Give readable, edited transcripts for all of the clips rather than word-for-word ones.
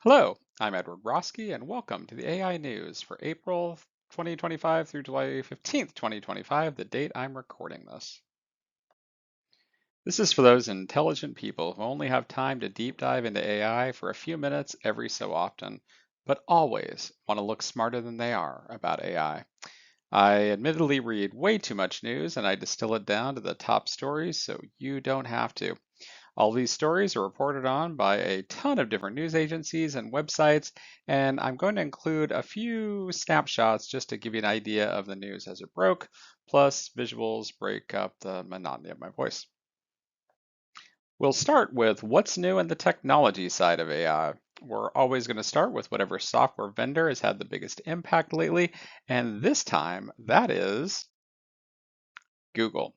Hello, I'm Edward Roski, and welcome to the AI News for April 2025 through July 15th, 2025, the date I'm recording this. This is for those intelligent people who only have time to deep dive into AI for a few minutes every so often, but always want to look smarter than they are about AI. I admittedly read way too much news and I distill it down to the top stories so you don't have to. All these stories are reported on by a ton of different news agencies and websites, and I'm going to include a few snapshots just to give you an idea of the news as it broke, plus visuals break up the monotony of my voice. We'll start with what's new in the technology side of AI. We're always going to start with whatever software vendor has had the biggest impact lately, and this time that is Google.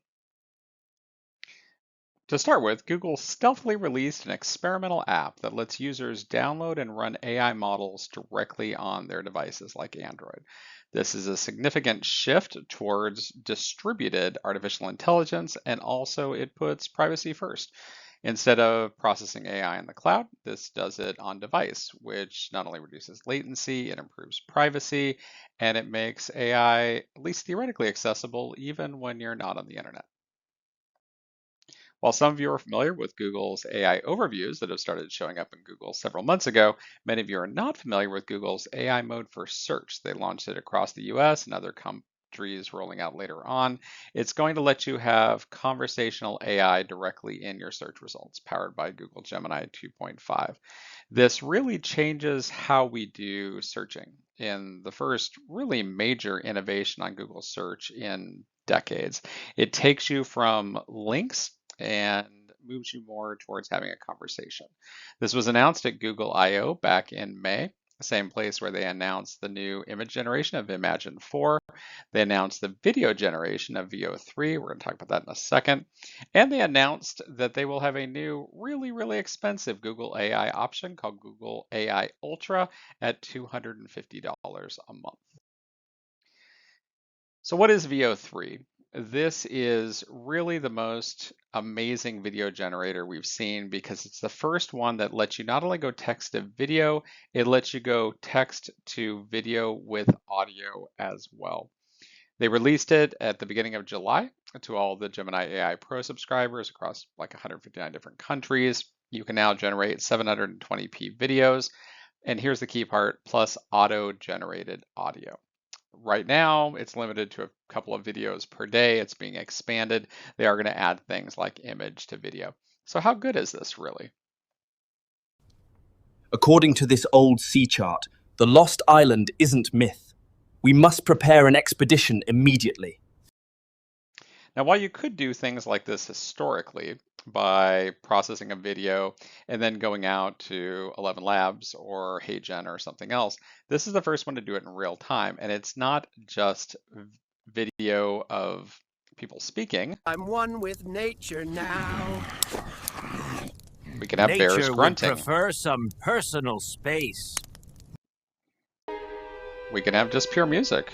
To start with, Google stealthily released an experimental app that lets users download and run AI models directly on their devices like Android. This is a significant shift towards distributed artificial intelligence, and also it puts privacy first. Instead of processing AI in the cloud, this does it on device, which not only reduces latency, it improves privacy, and it makes AI at least theoretically accessible even when you're not on the internet. While some of you are familiar with Google's AI overviews that have started showing up in Google several months ago, many of you are not familiar with Google's AI mode for search. They launched it across the US and other countries rolling out later on. It's going to let you have conversational AI directly in your search results, powered by Google Gemini 2.5. This really changes how we do searching in the first really major innovation on Google search in decades. It takes you from links and moves you more towards having a conversation. This was announced at Google I/O back in May, the same place where they announced the new image generation of Imagen 4. They announced the video generation of Veo 3. We're going to talk about that in a second. And they announced that they will have a new, really, really expensive Google AI option called Google AI Ultra at $250 a month. So what is Veo 3? This is really the most amazing video generator we've seen because it's the first one that lets you not only go text to video, it lets you go text to video with audio as well. They released it at the beginning of July to all the Gemini AI Pro subscribers across like 159 different countries. You can now generate 720p videos. And here's the key part, plus auto-generated audio. Right now, it's limited to a couple of videos per day. It's being expanded. They are going to add things like image to video. So how good is this really? According to this old sea chart, the lost island isn't myth. We must prepare an expedition immediately. Now, while you could do things like this historically by processing a video and then going out to 11 Labs or HeyGen or something else, this is the first one to do it in real time. And it's not just video of people speaking. I'm one with nature now. We can have bears Nature would grunting. prefer some personal space. We can have just pure music.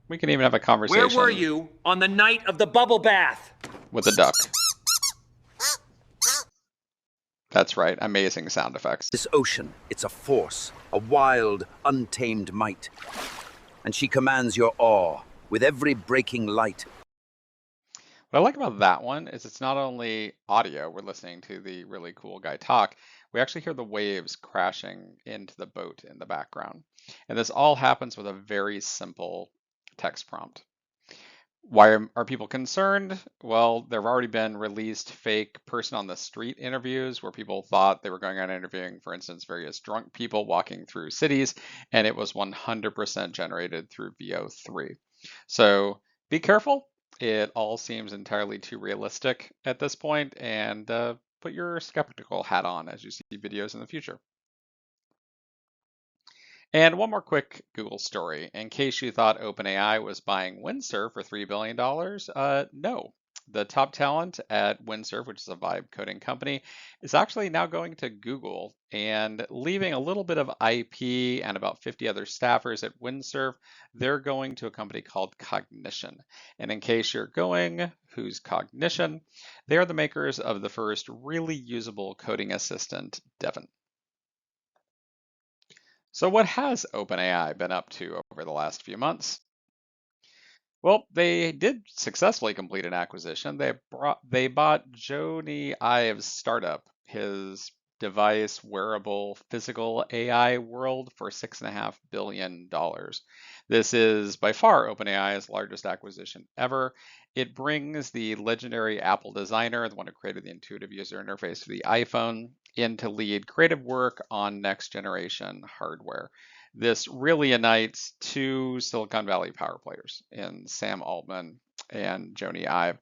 We can even have a conversation. Where were you on the night of the bubble bath? With a duck. That's right, amazing sound effects. This ocean, it's a force, a wild, untamed might. And she commands your awe with every breaking light. What I like about that one is it's not only audio, we're listening to the really cool guy talk, we actually hear the waves crashing into the boat in the background. And this all happens with a very simple text prompt. Why are people concerned? Well, there have already been released fake person on the street interviews where people thought they were going on interviewing, for instance, various drunk people walking through cities, and it was 100% generated through Veo 3. So be careful. It all seems entirely too realistic at this point, and put your skeptical hat on as you see videos in the future. And one more quick Google story. In case you thought OpenAI was buying Windsurf for $3 billion, no. The top talent at Windsurf, which is a vibe coding company, is actually now going to Google and leaving a little bit of IP and about 50 other staffers at Windsurf. They're going to a company called Cognition. And in case you're going, who's Cognition? They are the makers of the first really usable coding assistant, Devon. So, what has OpenAI been up to over the last few months? Well, they did successfully complete an acquisition. They bought Joni Ive's startup, his device wearable physical AI world for $6.5 billion. This is by far OpenAI's largest acquisition ever. It brings the legendary Apple designer, the one who created the intuitive user interface for the iPhone, in to lead creative work on next generation hardware. This really unites two Silicon Valley power players in Sam Altman and Joni Ive.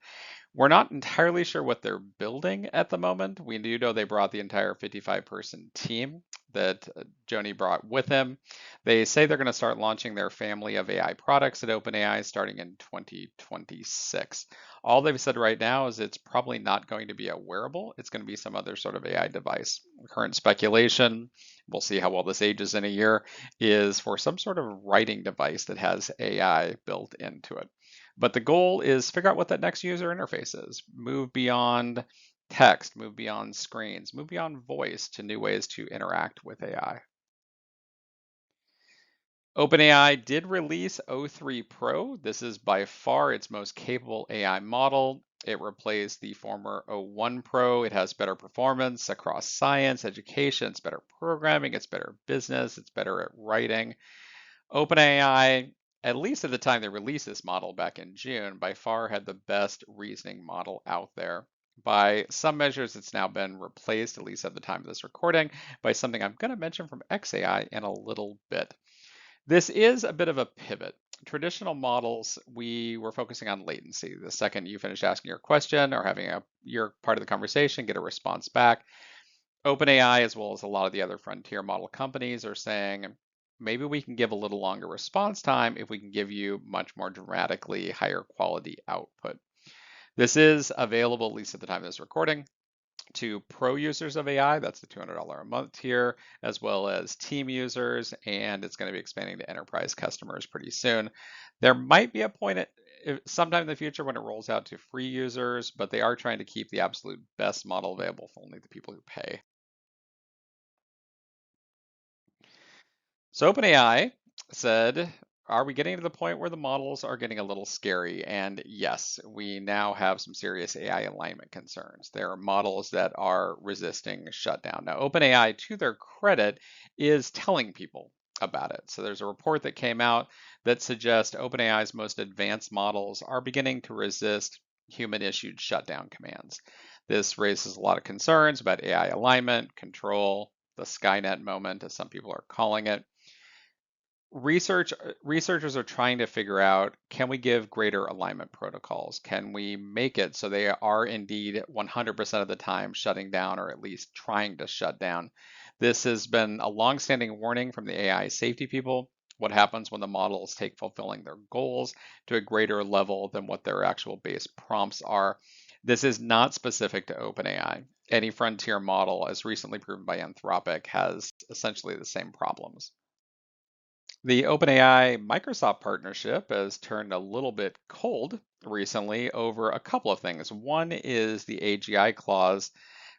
We're not entirely sure what they're building at the moment. We do know they brought the entire 55-person team that Joni brought with him. They say they're going to start launching their family of AI products at OpenAI starting in 2026. All they've said right now is it's probably not going to be a wearable. It's going to be some other sort of AI device. Current speculation, we'll see how well this ages in a year, is for some sort of writing device that has AI built into it. But the goal is figure out what that next user interface is. Move beyond text, move beyond screens, move beyond voice to new ways to interact with AI. OpenAI did release O3 Pro. This is by far its most capable AI model. It replaced the former O1 Pro. It has better performance across science, education, it's better programming, it's better business, it's better at writing. OpenAI, at least at the time they released this model back in June, by far had the best reasoning model out there. By some measures, it's now been replaced, at least at the time of this recording, by something I'm going to mention from XAI in a little bit. This is a bit of a pivot. Traditional models, we were focusing on latency. The second you finish asking your question or having your part of the conversation, get a response back. OpenAI, as well as a lot of the other frontier model companies, are saying maybe we can give a little longer response time if we can give you much more dramatically higher quality output. This is available, at least at the time of this recording, to pro users of AI. That's the $200 a month tier, as well as team users, and it's going to be expanding to enterprise customers pretty soon. There might be a point sometime in the future when it rolls out to free users, but they are trying to keep the absolute best model available for only the people who pay. So OpenAI said, are we getting to the point where the models are getting a little scary? And yes, we now have some serious AI alignment concerns. There are models that are resisting shutdown. Now, OpenAI, to their credit, is telling people about it. So there's a report that came out that suggests OpenAI's most advanced models are beginning to resist human-issued shutdown commands. This raises a lot of concerns about AI alignment, control, the Skynet moment, as some people are calling it. Researchers are trying to figure out, can we give greater alignment protocols? Can we make it so they are indeed 100% of the time shutting down, or at least trying to shut down? This has been a long-standing warning from the AI safety people. What happens when the models take fulfilling their goals to a greater level than what their actual base prompts are? This is not specific to OpenAI. Any frontier model, as recently proven by Anthropic, has essentially the same problems. The OpenAI Microsoft partnership has turned a little bit cold recently over a couple of things. One is the AGI clause,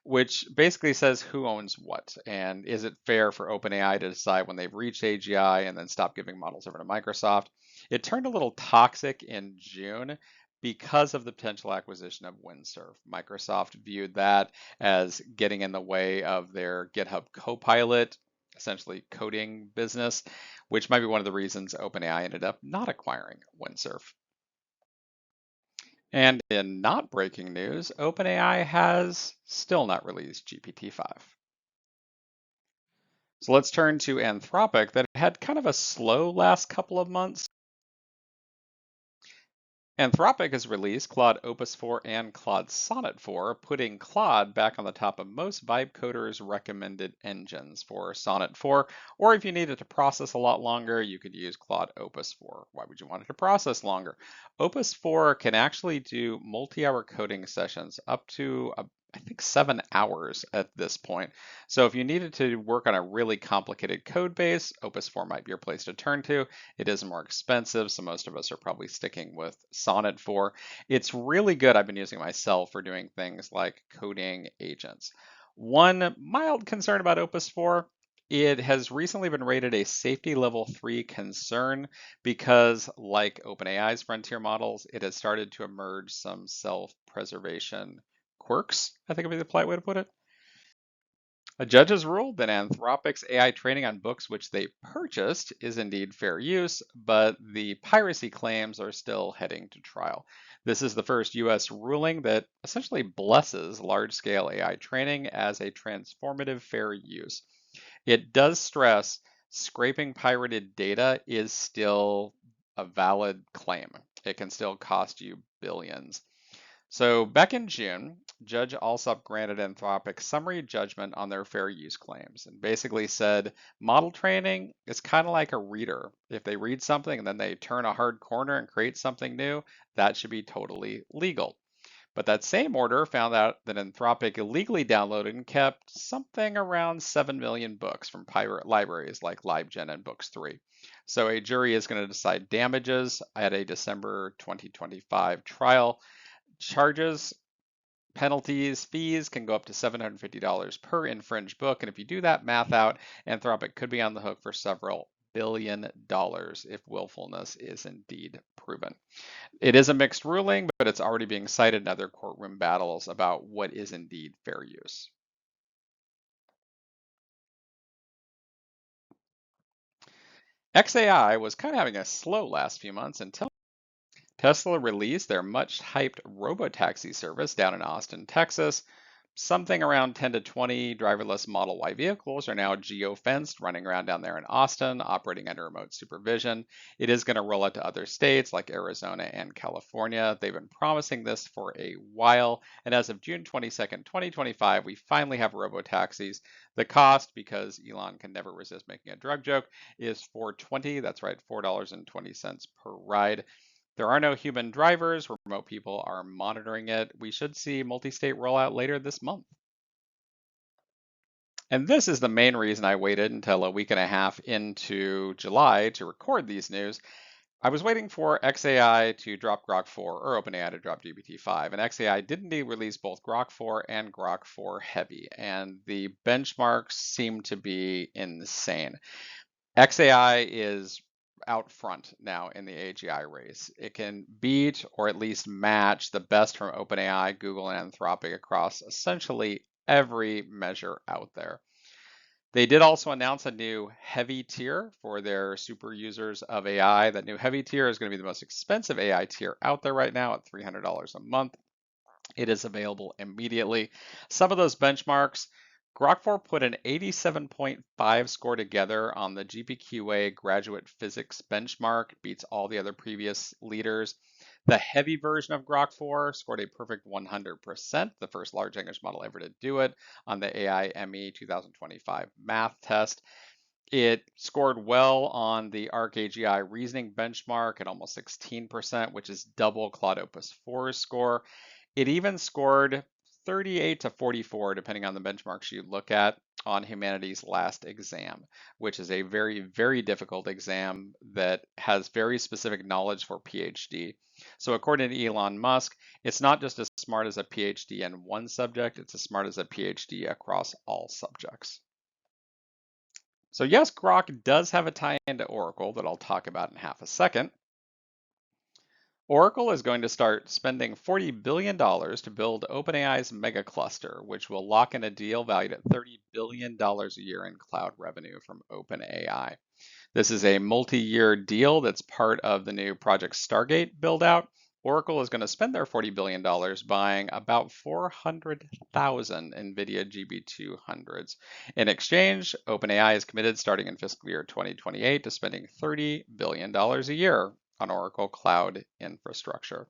which basically says who owns what, and is it fair for OpenAI to decide when they've reached AGI and then stop giving models over to Microsoft? It turned a little toxic in June because of the potential acquisition of Windsurf. Microsoft viewed that as getting in the way of their GitHub Copilot, essentially coding business, which might be one of the reasons OpenAI ended up not acquiring Windsurf. And in not breaking news, OpenAI has still not released GPT-5. So let's turn to Anthropic, that had kind of a slow last couple of months. Anthropic has released Claude Opus 4 and Claude Sonnet 4, putting Claude back on the top of most vibe coders' recommended engines for Sonnet 4. Or if you needed to process a lot longer, you could use Claude Opus 4. Why would you want it to process longer? Opus 4 can actually do multi-hour coding sessions up to I think 7 hours at this point. So if you needed to work on a really complicated code base, Opus 4 might be your place to turn to. It is more expensive, so most of us are probably sticking with Sonnet 4. It's really good. I've been using it myself for doing things like coding agents. One mild concern about Opus 4, it has recently been rated a safety level 3 concern because, like OpenAI's frontier models, it has started to emerge some self-preservation quirks, I think would be the polite way to put it. A judge has ruled that Anthropic's AI training on books which they purchased is indeed fair use, but the piracy claims are still heading to trial. This is the first US ruling that essentially blesses large-scale AI training as a transformative fair use. It does stress scraping pirated data is still a valid claim. It can still cost you billions. So back in June, Judge Alsop granted Anthropic summary judgment on their fair use claims and basically said model training is kind of like a reader. If they read something and then they turn a hard corner and create something new, that should be totally legal. But that same order found out that Anthropic illegally downloaded and kept something around 7 million books from pirate libraries like LiveGen and Books3. So a jury is going to decide damages at a December 2025 trial. Charges, penalties, fees can go up to $750 per infringed book. And if you do that math out, Anthropic could be on the hook for several $1 billion if willfulness is indeed proven. It is a mixed ruling, but it's already being cited in other courtroom battles about what is indeed fair use. XAI was kind of having a slow last few months until Tesla released their much hyped robotaxi service down in Austin, Texas. Something around 10 to 20 driverless Model Y vehicles are now geo-fenced, running around down there in Austin, operating under remote supervision. It is going to roll out to other states like Arizona and California. They've been promising this for a while, and as of June 22nd, 2025, we finally have robotaxis. The cost, because Elon can never resist making a drug joke, is $4.20. That's right, $4.20 per ride. There are no human drivers. Remote people are monitoring it. We should see multi-state rollout later this month. And this is the main reason I waited until a week and a half into July to record these news. I was waiting for XAI to drop Grok 4 or OpenAI to drop GPT-5, and XAI did indeed release both Grok 4 and Grok 4 Heavy, and the benchmarks seem to be insane. XAI is out front now in the AGI race. It can beat or at least match the best from OpenAI, Google, and Anthropic across essentially every measure out there. They did also announce a new heavy tier for their super users of AI. That new heavy tier is going to be the most expensive AI tier out there right now at $300 a month. It is available immediately. Some of those benchmarks, Grok 4 put an 87.5 score together on the GPQA graduate physics benchmark, beats all the other previous leaders. The heavy version of Grok 4 scored a perfect 100%, the first large language model ever to do it on the AI ME 2025 math test. It scored well on the ArcAGI reasoning benchmark at almost 16%, which is double Claude Opus 4's score. It even scored 38 to 44, depending on the benchmarks you look at, on humanity's last exam, which is a very, very difficult exam that has very specific knowledge for PhD. So according to Elon Musk, it's not just as smart as a PhD in one subject, it's as smart as a PhD across all subjects. So yes, Grok does have a tie into Oracle that I'll talk about in half a second. Oracle is going to start spending $40 billion to build OpenAI's mega cluster, which will lock in a deal valued at $30 billion a year in cloud revenue from OpenAI. This is a multi-year deal that's part of the new Project Stargate build-out. Oracle is going to spend their $40 billion buying about 400,000 NVIDIA GB200s. In exchange, OpenAI is committed starting in fiscal year 2028 to spending $30 billion a year on Oracle Cloud infrastructure.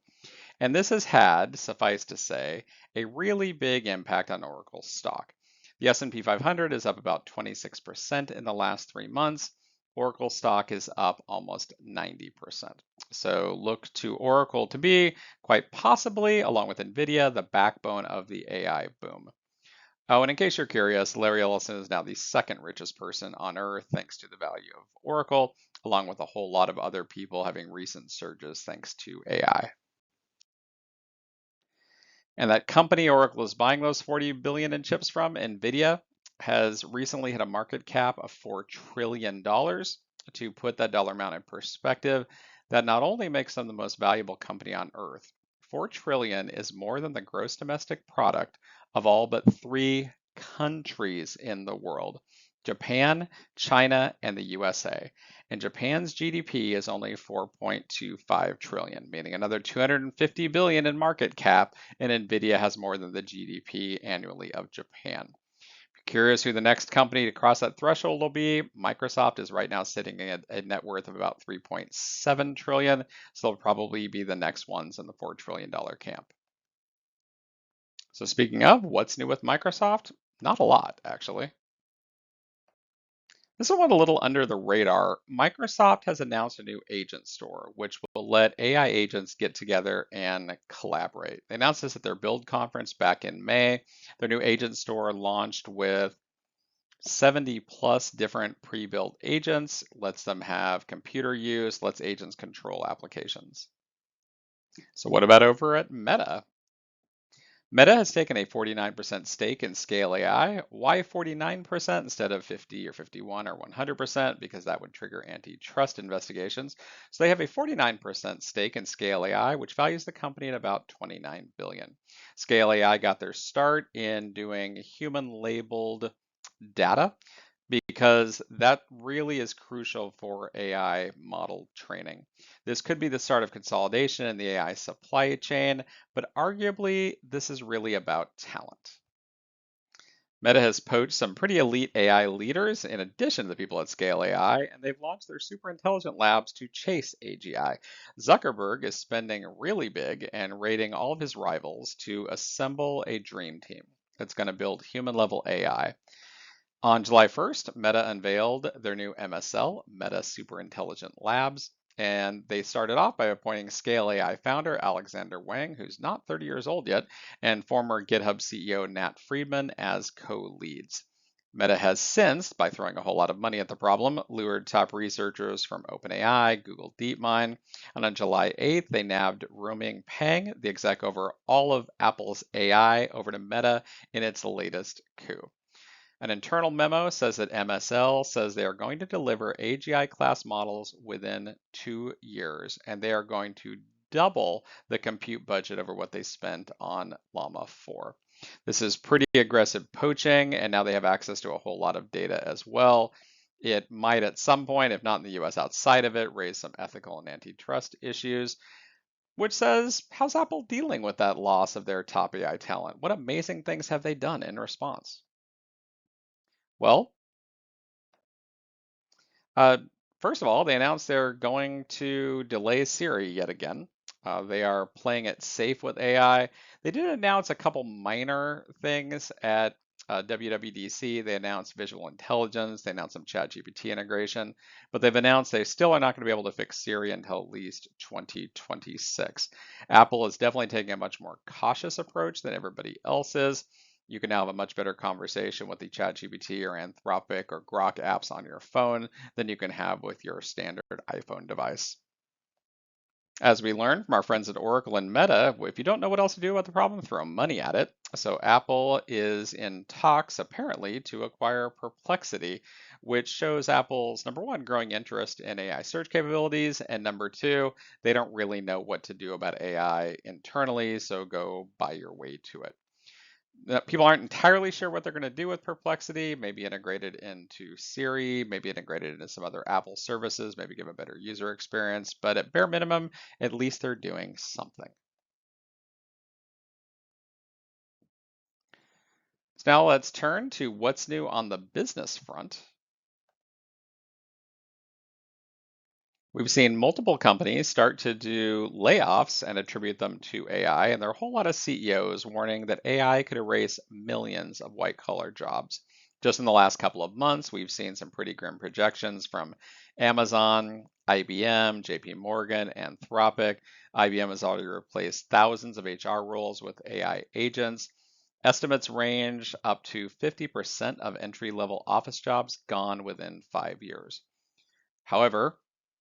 And this has had, suffice to say, a really big impact on Oracle's stock. The S&P 500 is up about 26% in the last 3 months. Oracle stock is up almost 90%. So look to Oracle to be, quite possibly, along with NVIDIA, the backbone of the AI boom. Oh, and in case you're curious, Larry Ellison is now the second richest person on Earth thanks to the value of Oracle, along with a whole lot of other people having recent surges thanks to AI. And that company Oracle is buying those 40 billion in chips from, NVIDIA, has recently hit a market cap of $4 trillion. To put that dollar amount in perspective, that not only makes them the most valuable company on Earth, 4 trillion is more than the gross domestic product of all but 3 countries in the world: Japan, China, and the USA. And Japan's GDP is only 4.25 trillion, meaning another 250 billion in market cap, and Nvidia has more than the GDP annually of Japan. Curious who the next company to cross that threshold will be? Microsoft is right now sitting at a net worth of about 3.7 trillion, so they'll probably be the next ones in the $4 trillion camp. So speaking of, what's new with Microsoft? Not a lot, actually. This one a little under the radar. Microsoft has announced a new agent store, which will let AI agents get together and collaborate. They announced this at their Build conference back in May. Their new agent store launched with 70 plus different pre-built agents, lets them have computer use, lets agents control applications. So what about over at Meta? Meta has taken a 49% stake in Scale AI. Why 49% instead of 50 or 51 or 100%? Because that would trigger antitrust investigations. So they have a 49% stake in Scale AI, which values the company at about 29 billion. Scale AI got their start in doing human labeled data, because that really is crucial for AI model training. This could be the start of consolidation in the AI supply chain, but arguably this is really about talent. Meta has poached some pretty elite AI leaders in addition to the people at Scale AI, and they've launched their super intelligent labs to chase AGI. Zuckerberg is spending really big and raiding all of his rivals to assemble a dream team that's going to build human level AI. On July 1st, Meta unveiled their new MSL, Meta Super Intelligent Labs, and they started off by appointing Scale AI founder Alexander Wang, who's not 30 years old yet, and former GitHub CEO Nat Friedman as co-leads. Meta has since, by throwing a whole lot of money at the problem, lured top researchers from OpenAI, Google DeepMind, and on July 8th, they nabbed Roming Pang, the exec over all of Apple's AI, over to Meta in its latest coup. An internal memo says that MSL says they are going to deliver AGI class models within 2 years, and they are going to double the compute budget over what they spent on Llama 4. This is pretty aggressive poaching, and now they have access to a whole lot of data as well. It might at some point, if not in the US outside of it, raise some ethical and antitrust issues, which says, how's Apple dealing with that loss of their top AI talent? What amazing things have they done in response? Well, Uh, first of all, they announced they're going to delay Siri yet again. They are playing it safe with AI. They did announce a couple minor things at WWDC. They announced visual intelligence. They announced some ChatGPT integration, but they've announced they still are not going to be able to fix Siri until at least 2026. Apple is definitely taking a much more cautious approach than everybody else is. You can now have a much better conversation with the ChatGPT or Anthropic or Grok apps on your phone than you can have with your standard iPhone device. As we learned from our friends at Oracle and Meta, if you don't know what else to do about the problem, throw money at it. So Apple is in talks, apparently, to acquire Perplexity, which shows Apple's, number one, growing interest in AI search capabilities, and number two, they don't really know what to do about AI internally, so go buy your way to it. People aren't entirely sure what they're going to do with Perplexity, maybe integrated into Siri, maybe integrated into some other Apple services, maybe give a better user experience, but at bare minimum, at least they're doing something. So now let's turn to what's new on the business front. We've seen multiple companies start to do layoffs and attribute them to AI, and there are a whole lot of CEOs warning that AI could erase millions of white collar jobs. Just in the last couple of months, we've seen some pretty grim projections from Amazon, IBM, JP Morgan, Anthropic. IBM has already replaced thousands of HR roles with AI agents. Estimates range up to 50% of entry level office jobs gone within 5 years. However,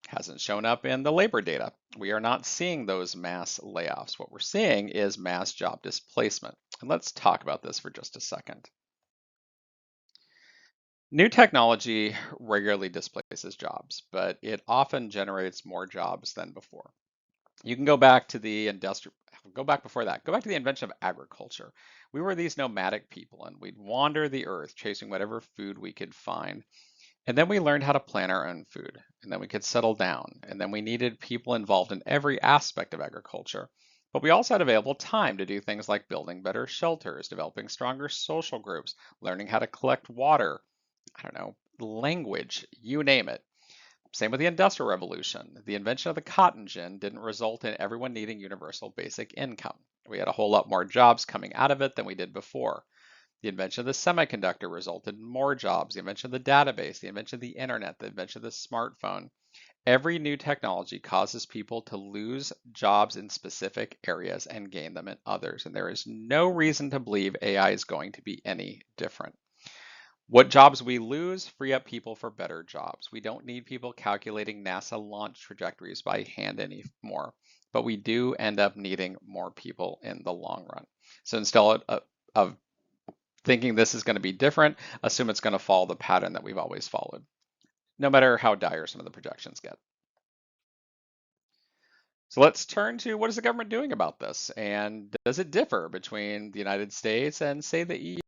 hasn't shown up in the labor data. We are not seeing those mass layoffs. What we're seeing is mass job displacement. And let's talk about this for just a second. New technology regularly displaces jobs, but it often generates more jobs than before. You can go back to the industrial, go back before that, go back to the invention of agriculture. We were these nomadic people and we'd wander the earth chasing whatever food we could find. And then we learned how to plant our own food, and then we could settle down, and then we needed people involved in every aspect of agriculture. But we also had available time to do things like building better shelters, developing stronger social groups, learning how to collect water, I don't know, language, you name it. Same with the Industrial Revolution. The invention of the cotton gin didn't result in everyone needing universal basic income. We had a whole lot more jobs coming out of it than we did before. The invention of the semiconductor resulted in more jobs. The invention of the database, the invention of the internet, the invention of the smartphone. Every new technology causes people to lose jobs in specific areas and gain them in others. And there is no reason to believe AI is going to be any different. What jobs we lose free up people for better jobs. We don't need people calculating NASA launch trajectories by hand anymore, but we do end up needing more people in the long run. So instead of thinking this is going to be different, assume it's going to follow the pattern that we've always followed, no matter how dire some of the projections get. So let's turn to what is the government doing about this, and does it differ between the United States and, say, the EU?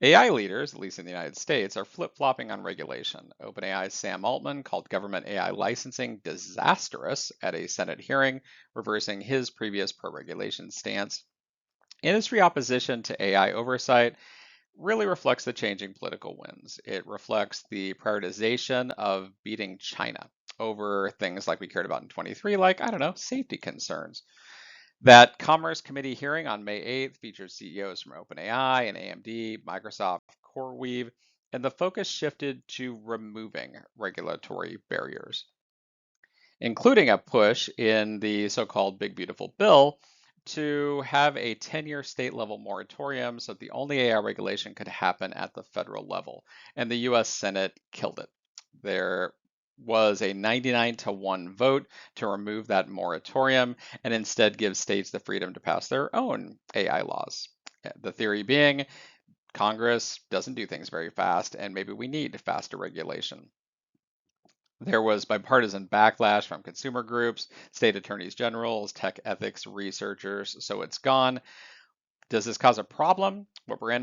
AI leaders, at least in the United States, are flip-flopping on regulation. OpenAI's Sam Altman called government AI licensing disastrous at a Senate hearing, reversing his previous pro-regulation stance. Industry opposition to AI oversight really reflects the changing political winds. It reflects the prioritization of beating China over things like we cared about in 23, like, I don't know, safety concerns. That Commerce Committee hearing on May 8th featured CEOs from OpenAI and AMD, Microsoft, CoreWeave, and the focus shifted to removing regulatory barriers, including a push in the so-called Big Beautiful Bill to have a 10-year state level moratorium so that the only AI regulation could happen at the federal level. And the US Senate killed it. There was a 99-1 vote to remove that moratorium and instead give states the freedom to pass their own AI laws. The theory being Congress doesn't do things very fast, and maybe we need faster regulation. There was bipartisan backlash from consumer groups, state attorneys generals, tech ethics researchers, so it's gone. Does this cause a problem? What we're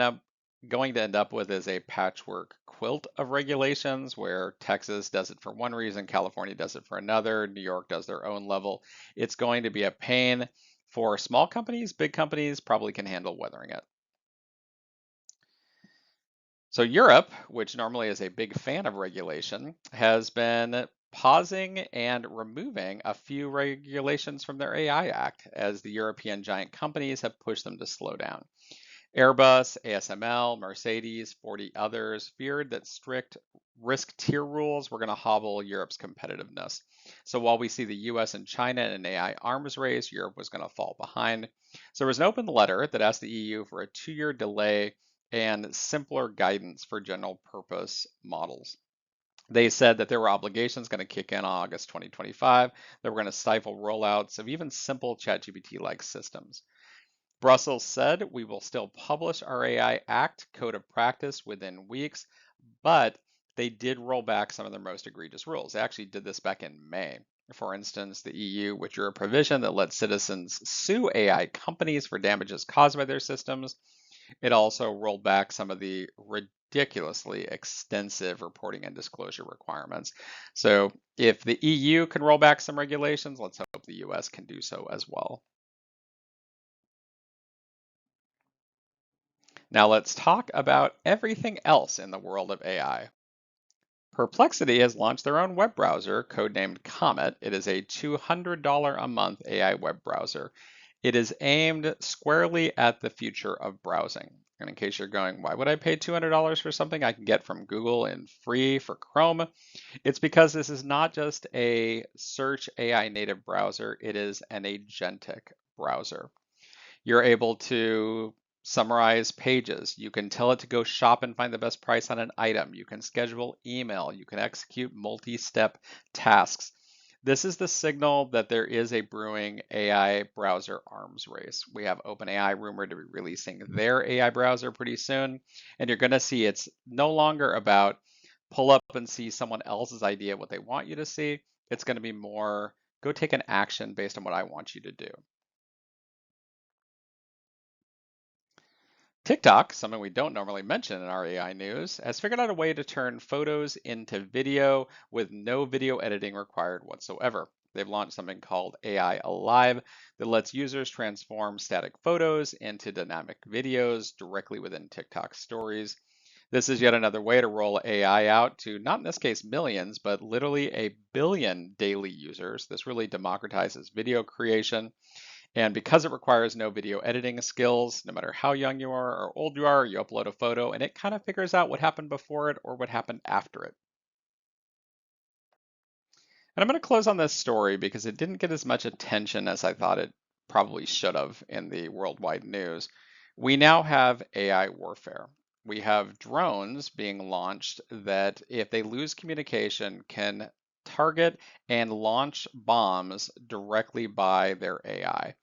going to end up with is a patchwork quilt of regulations where Texas does it for one reason, California does it for another, New York does their own level. It's going to be a pain for small companies. Big companies probably can handle weathering it. So Europe, which normally is a big fan of regulation, has been pausing and removing a few regulations from their AI Act as the European giant companies have pushed them to slow down. Airbus, ASML, Mercedes, 40 others feared that strict risk tier rules were going to hobble Europe's competitiveness. So while we see the US and China in an AI arms race, Europe was going to fall behind. So there was an open letter that asked the EU for a 2-year delay and simpler guidance for general purpose models. They said that there were obligations going to kick in August 2025 that were going to stifle rollouts of even simple ChatGPT-like systems. Brussels said we will still publish our AI Act code of practice within weeks, but they did roll back some of their most egregious rules. They actually did this back in May. For instance, the EU withdrew a provision that lets citizens sue AI companies for damages caused by their systems. It also rolled back some of the ridiculously extensive reporting and disclosure requirements. So if the EU can roll back some regulations, let's hope the US can do so as well. Now let's talk about everything else in the world of AI. Perplexity has launched their own web browser, codenamed Comet. It is a $200 a month AI web browser. It is aimed squarely at the future of browsing. And in case you're going, why would I pay $200 for something I can get from Google and free for Chrome? It's because this is not just a search AI native browser, it is an agentic browser. You're able to summarize pages. You can tell it to go shop and find the best price on an item. You can schedule email. You can execute multi-step tasks. This is the signal that there is a brewing AI browser arms race. We have OpenAI rumored to be releasing their AI browser pretty soon, and you're going to see it's no longer about pull up and see someone else's idea what they want you to see. It's going to be more go take an action based on what I want you to do. TikTok, something we don't normally mention in our AI news, has figured out a way to turn photos into video with no video editing required whatsoever. They've launched something called AI Alive that lets users transform static photos into dynamic videos directly within TikTok stories. This is yet another way to roll AI out to, not in this case millions, but literally a billion daily users. This really democratizes video creation. And because it requires no video editing skills, no matter how young you are or old you are, you upload a photo and it kind of figures out what happened before it or what happened after it. And I'm going to close on this story because it didn't get as much attention as I thought it probably should have in the worldwide news. We now have AI warfare. We have drones being launched that, if they lose communication, can target and launch bombs directly by their AI.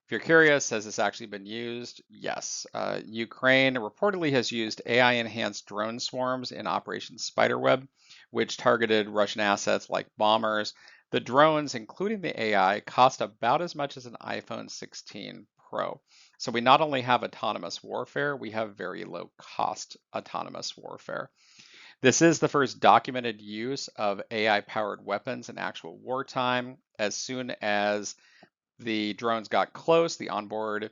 If you're curious, has this actually been used? Yes. Ukraine reportedly has used AI-enhanced drone swarms in Operation Spiderweb, which targeted Russian assets like bombers. The drones, including the AI, cost about as much as an iPhone 16 Pro. So we not only have autonomous warfare, we have very low-cost autonomous warfare. This is the first documented use of AI-powered weapons in actual wartime. As soon as the drones got close, the onboard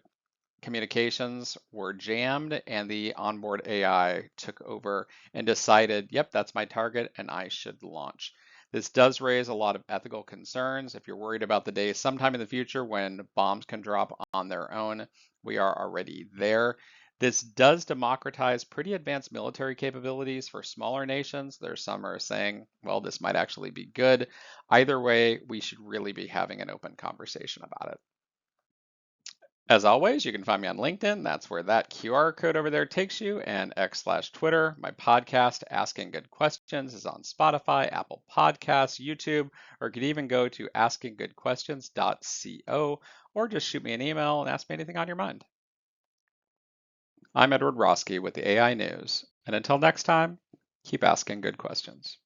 communications were jammed, and the onboard AI took over and decided, yep, that's my target, and I should launch. This does raise a lot of ethical concerns. If you're worried about the day sometime in the future when bombs can drop on their own, we are already there. This does democratize pretty advanced military capabilities for smaller nations. There's some are saying, well, this might actually be good. Either way, we should really be having an open conversation about it. As always, you can find me on LinkedIn. That's where that QR code over there takes you, and X/Twitter. My podcast, Asking Good Questions, is on Spotify, Apple Podcasts, YouTube, or you could even go to askinggoodquestions.co, or just shoot me an email and ask me anything on your mind. I'm Edward Roski with the AI News, and until next time, keep asking good questions.